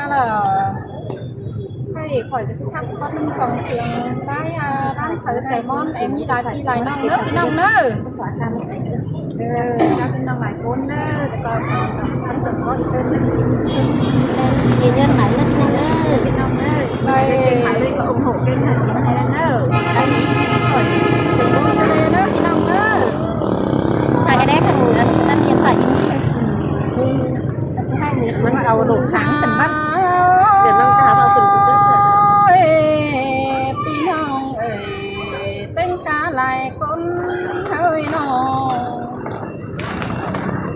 ta là hay khỏi cái chiếc khăn con lưng sòng sườn cái đang thử chạy món em đi lại non nước đi non nữa xóa khăn cho cái non lại cuốn đó sẽ còn ăn sừng có tên nghệ nhân lại lên non đó cái non đó đây phải đi ủng hộ kênh hình hay là nữa đây khỏi sườn con cho bên đó đi non nữa phải cái đấy là mùi ăn nhiều phải hai ngườiมันเอาลูกค้างเป็นบ้าน เดี๋ยวน้องจะหาเอาถึงคุณเจ้าเสือ พี่น้องเอ๋ยเต้นกาลายคนเฮ้ยน้อง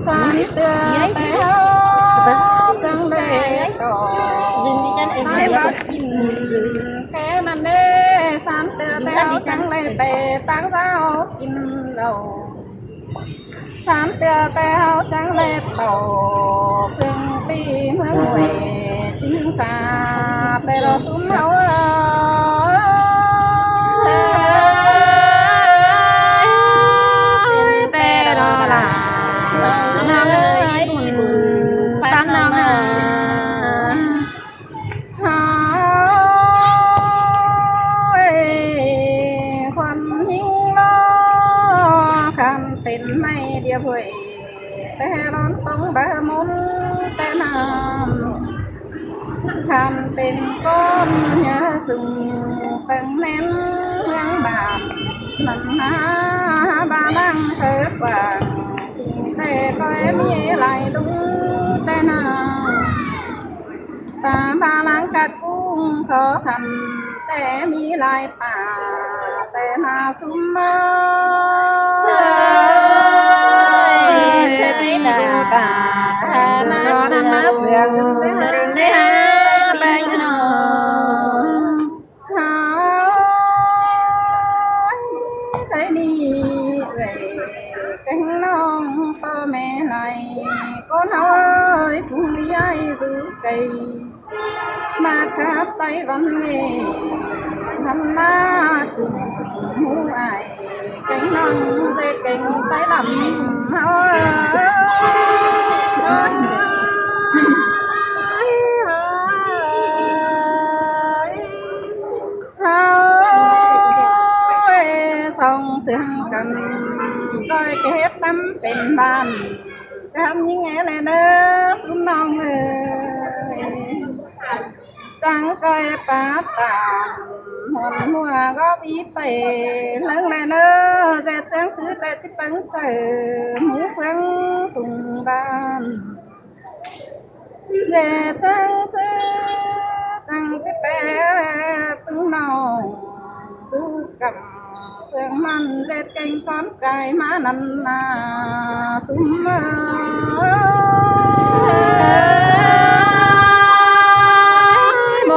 สานเตือแต่เฮาจังเลยต่อได้มากินแค่นั้นเด้สานเตือแต่เฮาจังเลยไปตั้งเจ้ากินเหล้าสามเตือแต่เฮาจังเล็บโตซึ่งปีเมืองหวยจิ้งตาแต่เราซุ้มเฮาแต่เราละน้องเอ้ยบุญปั้นน้องหาความยิ่งล้อคันเป็นไม่เดียวเผยแต่ร้อนต้องบะมุนแต่น้ำคันเป็นก้อนเนื้อสุ่งตึงแน่นเมืองบาปนั่นนะบาลังเถิดกว่าจริงแต่ก็มีไหลลุงแต่น้ำตาบาลังกัดกุ้งขอขันแต่มีลายป่าแต่นาซุ่มเมอเสยดาป่านาเสือจนได้หาไปนอหาใครดีเว่แกงน้องพ่อแม่ไหนก้นเฮาเอ้ยพุ่งใหญ่สู่ไกลมาขับไต้วันเงทำหน้าจุ่มหูไอแกงน้องเจ๊เก่งไต้ลำเฮาส่องเสียงกันก้อยเก็บน้ำเป็นบ้านทำยังไงเลยเด้อซุ้มน้องเอ้ยจังก้อยป้าตามหัวก็บีไปเลิงเลยเด้อเจ็ดเสียงซื้อแต่จิปังเจอหมูเฟืองตุงบ้านเจ็ดเสียงซื้อจังจิเปตึงน้องสู้กับเพื่อนมันเจ็ดเก่งก้อนไก่มานันนาซุ้มเมอ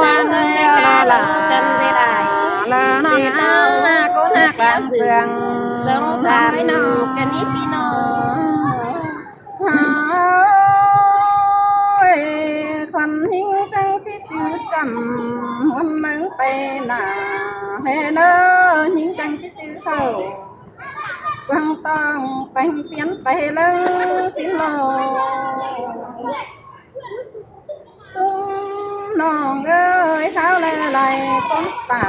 บานเดียวละกันไม่ได้ละน้องอาก็หักลำเสืองสงสารน้องกันนี้พี่น้องคนหิงจังที่จืดจำวันมึงไปหนาเฮเนอหิงจังที่จืดเขากวางต้องไปเปลี่ยนไปเลิงสินโลซุ้มน้องเอ้ยเขาเลยไหลคนป่า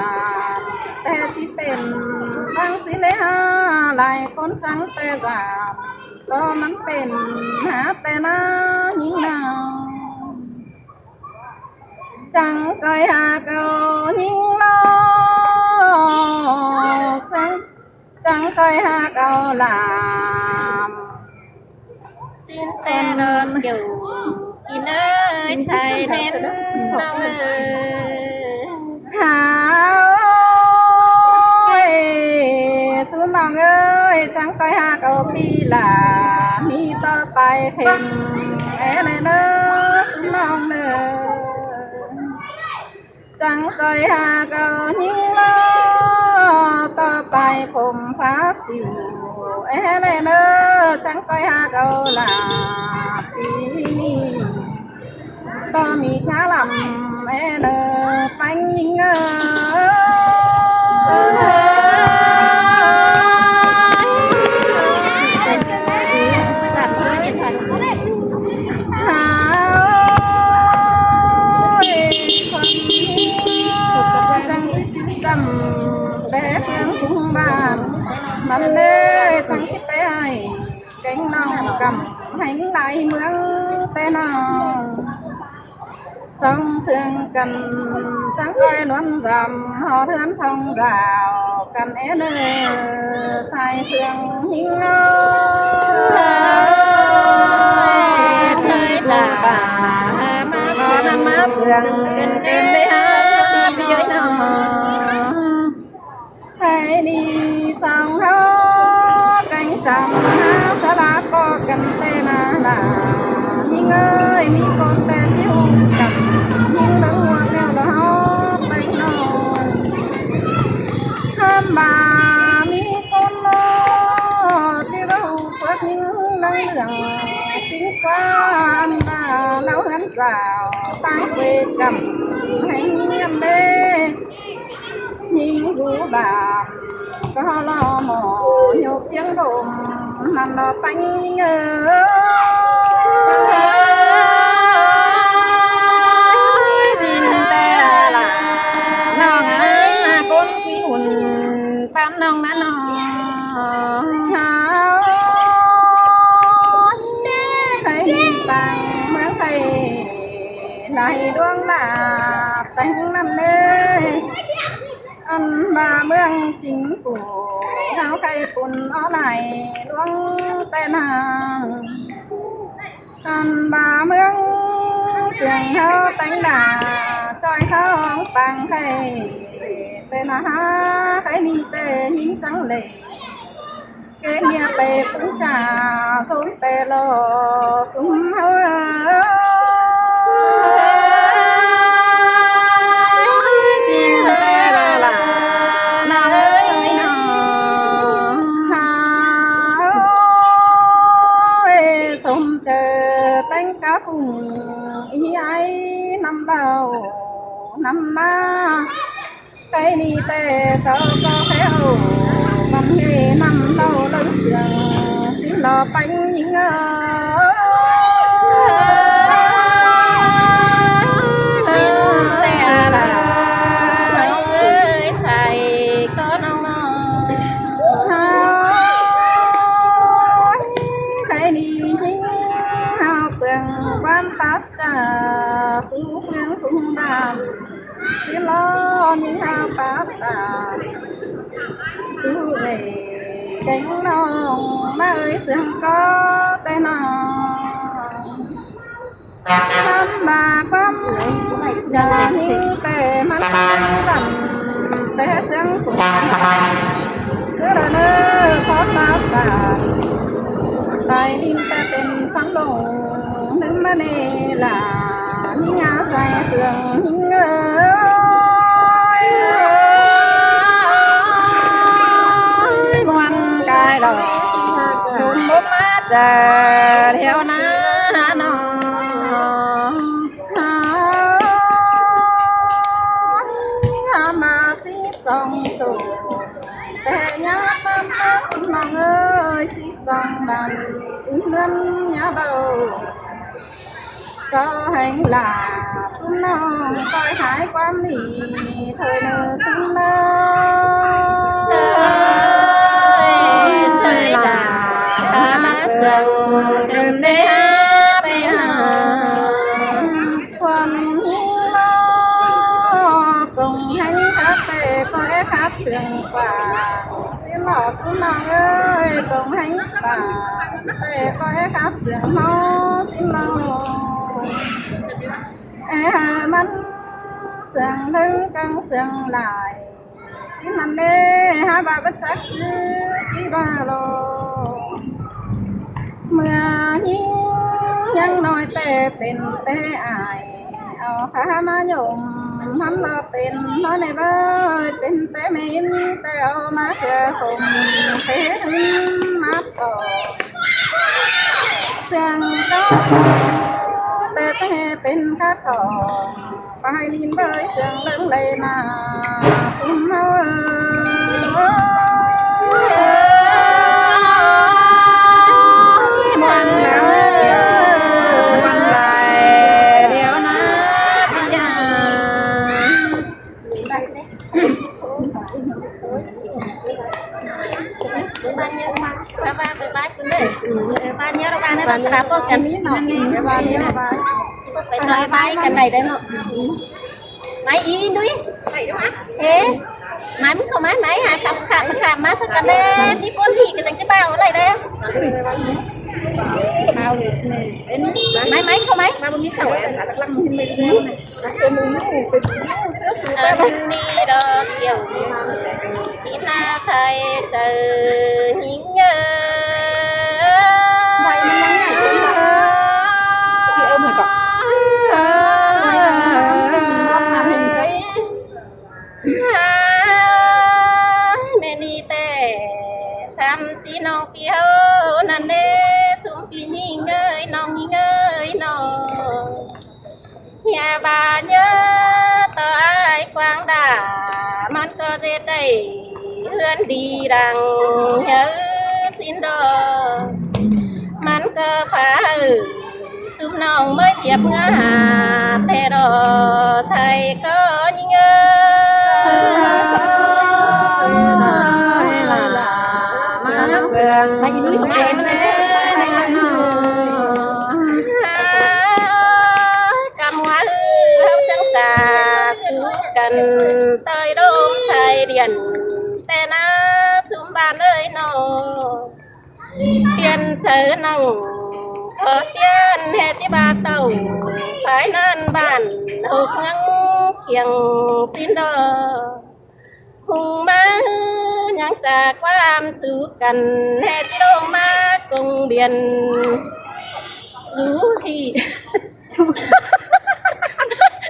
แต่ที่เป็นบางสิเลยฮะไหลคนจังแต่จาก็มันเป็นหาแต่หน้ายิ่งหนาวจังเคยหาเก่ายิ่งล้อเส้นจังเคยหาเก่าลามสิ้นแต่เดินอยู่กินเอ้ยใส่เน้นน้องเอ้ยหาสู้น้องเอ้ยจังเคยหาเก่าปีลานี่ต่อไปเข็มเอ้เลยเด้อสู้น้องเด้อจังเคยหาเก่ายิ่งล้อต่อไปผมฟ้าสิวเอ้เลยเด้อจังเคยหาเก่าลาปีนี้ต่อมีงาลำเอ้เด้อปังยิ่งเอ้หา nằm đê chẳng kiếp bé ai cánh nòng cầm hành lại mướn tên nào sông sương cần trắng coi luôn dầm họ thương thông rào cần é nơi sai sương hình chơi là bà má sương gần đêm đấy ha đi với nó hãy đi sang hó cánh sầm ha sa lá có cần tên là nhưng ơi mi con ta chiếu cầm nhưng lỡ hoa đeo đó bánh nồi ham bà mi con nó chiếu đâu phớt những lăng đường xinh quá ăn bà nấu ăn xào tay quê cầm hành những ăn đê nhưng dù bà có lo mò nhột tiếng đồn nằm nó bánh nhưng xin ta là nó ngã con quý hồn bán nông đã nó thấy đi bằng mướn thầy lại đuông là bánh năm đê ăn bà mương chính phủ háo khay phun ó lại đuông tên hàng ăn bà mương sườn háo tánh đà trôi háo bằng khay tên ha khay ni tê nhìn trắng lệ cái nhà bè cũng trà xuống tê lò xuống háo tánh cá cùng ý ấy năm đầu năm na cái đi tê sao có khéo văn nghề năm đầu lớn sườn xin lò bánh những xin tè là ơi xài có nông cái đi những phương quan phát trà su phương phung đàm xin lo những hao phát đàm su lệ cánh nông ba ơi sương có tên nào năm bà quắm chờ những tề mắt vầm bé sương phung cứ là nơi khó phát đàm tại đêm taเป็นsáng đồngนึกมาเนี่ยล่ะยิ่งอาใส่เสื่องยิ่งวันกายดอกสมมุติมาเจอเที่ยวนาหนอมาสิบสองสูแต่ญาติมาสุดน้องเอ้ยสิบสองดันเงินญาเบาsao hành là xuân non coi hái quan nỉ thời nở xuân non rơi là má sầu đừng để bé còn những lo cùng hành khát tề coi khát trường quả xin lọ xuân non ơi cùng hành quả tề coi khát trường máu xin lọ mắt sương thân căng sương lại xin ăn đê hai bà bất chắc sư chỉ ba lô mưa nhính nhăng nói têเป็นเตอายเอาขามาโยมhắn là เป็นnói này bơi เป็นเตไม่ยิ้มแต่เอามาเสือผมเทถึงมาต่อเสียงก็แต่จะให้เป็นข้าของไปลินเบยเสียงเลื่องเลยนาสุมเฮาวันไหลเดี๋ยวนะพี่ยา าป้องกัน นี้เนาะเดี๋ยววันนี้นะบ้าน ไปหน่อยไปกันไหนได้เนาะไม้อีนุ้ย ไหนด้วย เอ๊ะไม้มึงเขาไม้หาขับมาสักกันเลยที่ป้นที่กันจังจะเบาอะไรเด้ ข้าวเลยเป็น ไม้เขาไหม มาบนนี้เขาแอนจากลังที่ไม่ได้เนี่ยเป็นเป็นเสื้อสูท อันนี้ดอกเกี่ยวที่หน้าใส่เจอหิงเงย ใบมันยังไงคุณล่ะพี่เอิ้มให้ก่อนมอบมาเห็นใช่ แม่นี่แต่ซ้ำสีน้องเปียวนั่นเด้สุมปียิงเงยน้องยิงเงยน้องอย่าบาเยอะต่อไอ้ควางด่ามันก็จะได้เฮือนดีดังเฮ้สินดอมันก็พาซุมน้องเมื่อเทียบเงาแต่รอใส่ก็ยิงเงย มาเสืองมาอยู่ด้วยกันเลยในงานเลย กำว่าเขาจังสาสู้กันเตยโดมใส่เดียนแต่นาสุมบานเลยนอเปลี่ยนเสือนังขอเปลี่ยนเฮจิบาเต่าฝ่ายนั่นบ้านหกยังเคียงสินดอหุงมายังจากความสู้กันเฮจิโดมมากงเดียนสู้ที่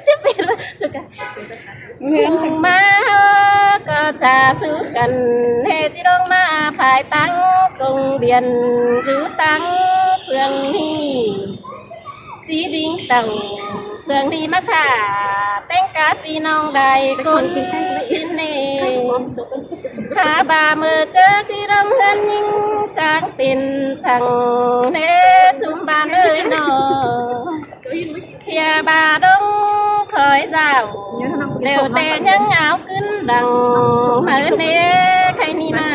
จะเป็นสุกัน เห็น ถึงมาก็จะสู้กันเฮจิลงมาภายตั้งกงเบียนสู้ตั้งเพื่องนี้สีดิ้งเต่าเพื่องดีมาถ่าแต่งกาปีน้องใดคนสินเนหาบาเมื่อเจอที่รำเงินยิ่งจางเป็นสั่งเนสุมบานเอ้ยนอเทียบาดงคอยเจ้าเร็วแต่ยังเอาขึ้นดังเหมือนเนใครนี่มา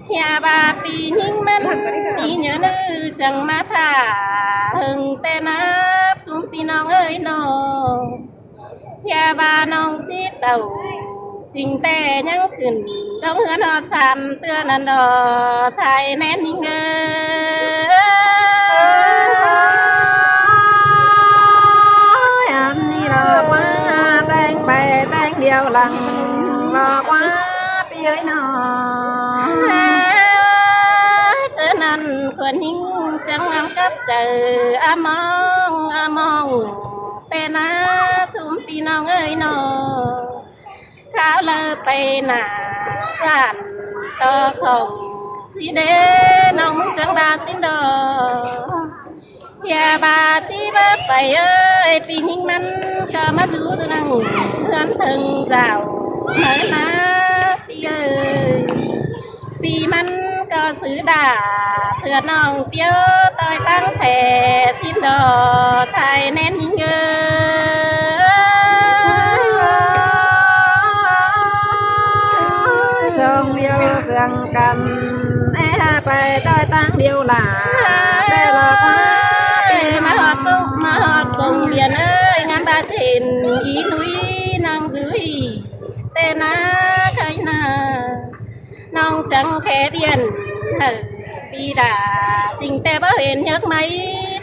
เทียบาปียิ่งมันนี่เนื้อนื้อจังมาถ่าหึงแต่นับสุมปีน้องเอ้ยนอเทียบาน้องจีเต่าจริงแต่ยังขึ้นดงเหือนอดซ้ำเตือนนันดอใส่แน่นยิ่งเงย อันนี้ดอกว่าแต่งไปแต่งเดียวหลังดอกว่าพี่เอ้ยนอ เจอนั้นควรยิ่งจังงามกับเจออามองแต่นาสุมปีน้องเอ้ยนอข้าวเลอไปหนาสั่นต่อของสีเดน้องจังบาสินดออย่าบาที่เบไปเอ้ยปียิ่งมันก็มาดูตัวนังเพื่อนถึงเจ้าเหมือนนะพี่เอ้ยปีมันก็ซื้อด่าเสือน้องเตี้ยวต่อยตั้งแสสินดอใส่แน่นยิ่งเอ้ย สองเดียวเสียงกันไปจอยตั้งเดียวหล่ะได้หรอกว่า มาหอดกงเบียนเอ้ยงานบาเจนอีนุยนางซื้ออีแต่นาใครนาน้องจังแค่เดียนปีดาจริงแต่บ่เห็นยักไหม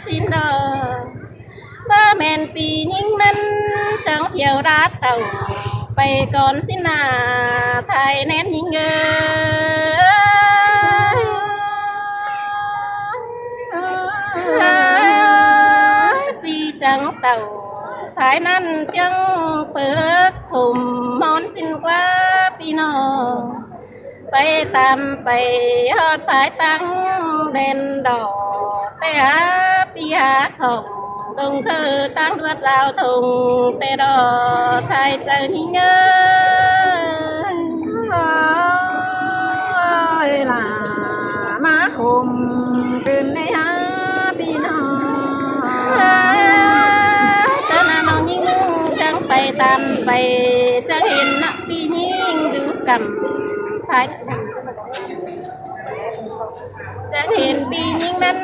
สินดอบ่แม่นปียิ่งมันจังเที่ยวรัดเต่าไปก่อนสินาชายแน่นยิ่งเอ้ยปีจังเต่าภายนั้นจังเปิดถุมมอนสินกว่าปีนอไปตามไปฮอดภายตั้งเด่นดอกแต่หาปีหาของตรงเธอตั้งด้วยเจ้าทงแต่ดอใส่เจอหิงเงย ล่ะมาคมเป็นในหาพี่น้อง เจอหน้าน้องยิ่งจังไปตามไปจังเห็นนักปียิ่งอยู่กับภายจังเห็นปียิ่งนั้น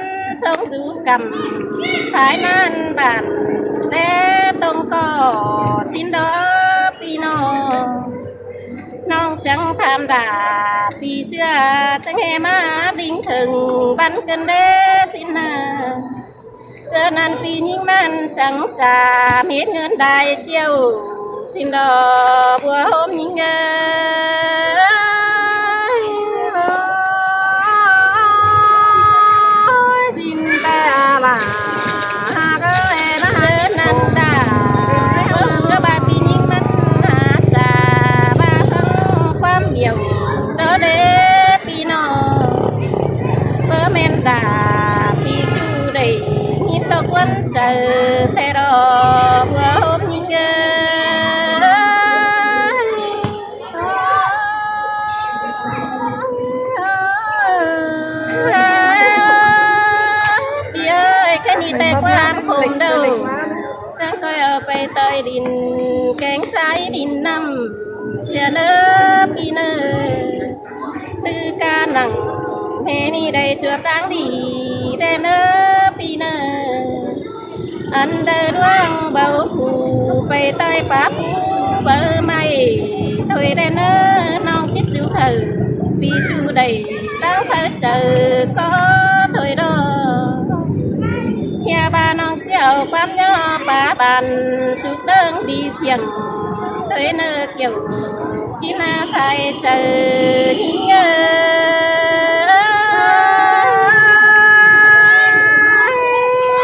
sống du cầm phải nan bản té tông cỏ xin đó pi nong chẳng tham đà pi chưa chẳng nghe má bình thường bắn cân đế xin cho nên pi những man chẳng trả hết ngân đài chiều xin đò bùa hôm những xin ta là cái nó nên ta có ba pi những man trả ba khôngความnhiều đó để pi bơ men đà pi chu đầy nhìn tao quân chờ thế đó bữa hôm nhìn pi ơi cái gì tệ quá không đâu chẳng coi ở bay tới đình cánh trái đình năm chia nơ pi nơ tư ca nặng thế ni đây chưa đáng đi đây nơ pi nơ anh đời đoan bầu phù bay tay phá phú bờ mây thôi đây nơ non chết chú thờ vì chú đầy đáng phải chờ có thôi đó nhà bà non chèo quán nhỏ bà bàn chụp đơn đi xiềng thôi nơ kiểu khi na sai chờ nhìn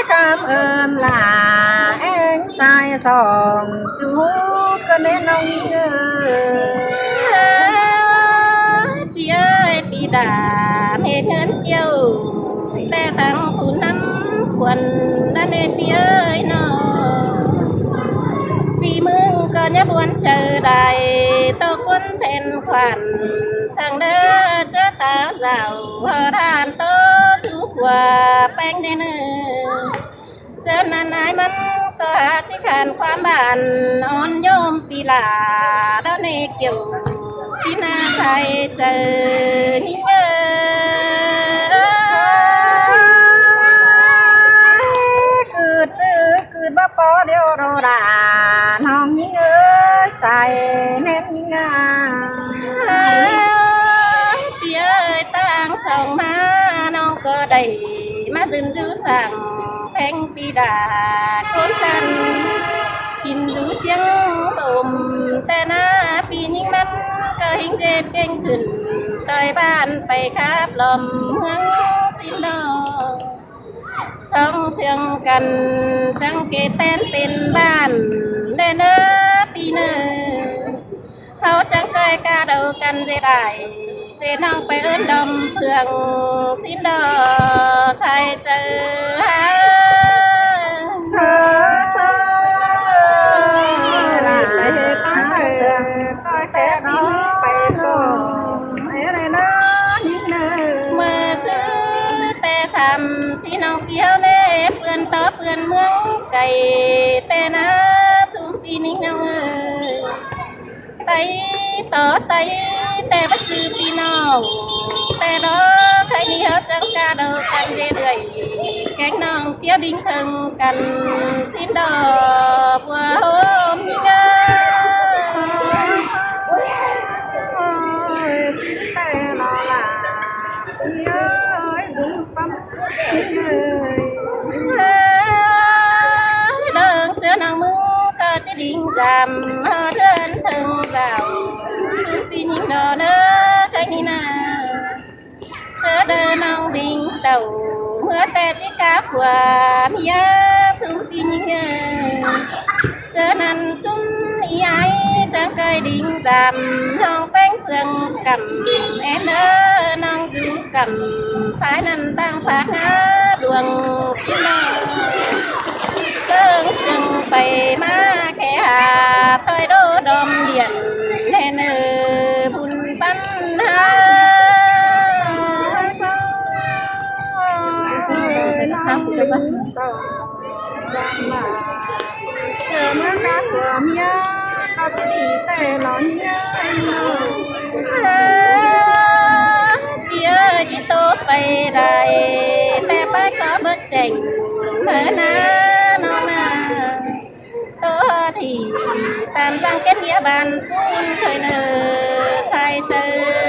cảm ơn là anh sai sòng chú có nên ông ngờ pi ơi pi đã mẹ ngân chiều ta thằng phụ năm quần đã nên pi ơi nó vì mừng có nhớ buồn chờ đài tô quân sen khoản sang đỡ cho ta giàu hờ đàn tô su quả bánh đen cho nên ai mắn có chỉ cần quan bản on nhôm pi là đó nè kiểu khi na sai chờ nhìn cứ bắp bó điêu đồ đà nong những xài nét những pi ơi tăng sông má non có đầy má dừng dữ sàng phanh pi đà khốn khăn kinh dữ chiếng bồm tên pi những mắt có hình dệt kênh thuyền tới ban phải khắp lầm hướng xin đó song xiềng cần chẳng kê tênเป็นบ้านเด้อเนอปีเนอเขาจังเคยกาเดากันได้เส้นน้องไปเอิ้นดมเพื่องสิ้นดอใส่เจอไปตั้งเสืองก้อยแต่น้องไปก่อนอะไรนะยิ่งเนอเมื่อซื้อแต่ซ้ำสีน้องเปี้ยวเน่เพื่อนต่อเพื่อนเมืองไก่แต่นะสูงปีนิ่งน้องไตต่อไตแต่ว่าชื่อปีน้องแต่ดอกใครนี่เขาจังกาเดากันเรื่อยๆแกงน้องเปี้ยวดิ้งถึงกันสิ้นดอกบัวโฮมยิ่งสิ้นแต่รอละเยอะบุ้งปั๊มđơn sữa nàng mưa có chỉ điện giảm ở trên thân giàu xuống phi nhìn đò đỡ cái ni na sữa đơn nàng điện tàu mưa tè chỉ cá quả mía xuống phi nhìn sữa nàng chúng ý ai chẳng cây điện giảm nàng bánh phương cầm em đỡ nàng du cầm phải nàng tăng phát ngã đường xin tương sừng bày má kẻ hà thôi đô đom điện nên bùn bắn ha chờ má cá của mía có chỉ đi tè lón nhá bia chỉ tô bày đài tè bái có bớt chành mơ na nó na đó thì tam giang kết nghĩa bàn phun thời nở sai chơi